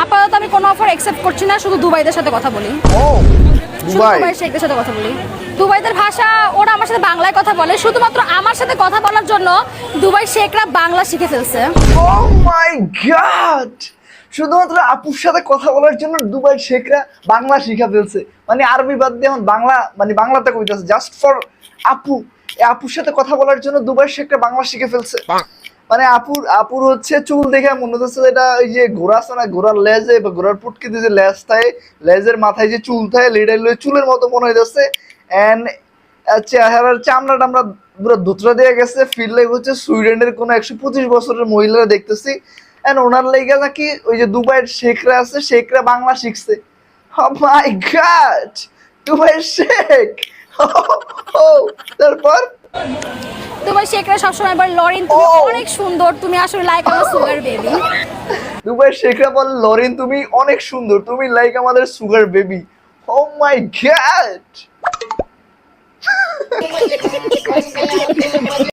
আপাতত আমি কোনো অফার অ্যাকসেপ্ট করছি না, শুধু দুবাইদের সাথে কথা বলি। ও শুধু দুবাই। দুবাই শেখদের সাথে কথা বলি। দুবাইদের ভাষা, ওরা আমার সাথে বাংলায় কথা বলে, শুধুমাত্র আমার সাথে কথা বলার জন্য দুবাই শেখরা বাংলা শিখে ফেলছে। ও মাই গড, শুধুমাত্র আপুর সাথে কথা বলার জন্য দুবাই শেখরা বাংলা শিখা ফেলছে। মানে আরবি বাদ দিয়ে এখন বাংলা, মানে বাংলাতে কইতাছে জাস্ট ফর আপু। এই আপুর সাথে কথা বলার জন্য দুবাই শেখরা বাংলা শিখে ফেলছে। মানে আপুর হচ্ছে চুল দেখে মনে হচ্ছে এটা ওই যে ঘোড়া আছে না, ঘোড়ার লেজে বা ঘোড়ার পুটকিতে যে লেজ থাকে, লেজের মাথায় যে চুল থাকে, লেডাই চুলের মতো মনে হইতেছে। এন্ড চেহারার চামড়া টামড়া পুরো ধুতরা দিয়ে গেছে। ফিল লাইক হচ্ছে সুইডেনের কোনো 125 বছরের মহিলারা দেখতেছি। এন্ড ওনার লেগে নাকি ওই যে দুবাইয়ের শেখরা আছে, শেখরা বাংলা শিখছে। ও মাই গড, দুবাইয়ের শেখ। তারপর দুবাই শেখরা সবসময় বলে, লরিন তুমি অনেক সুন্দর, তুমি আসলে লাইক আমার সুগার বেবি। দুবাইয়ের শেখরা বলে, লরিন তুমি অনেক সুন্দর, তুমি লাইক আমাদের সুগার বেবি। ও মাই গড।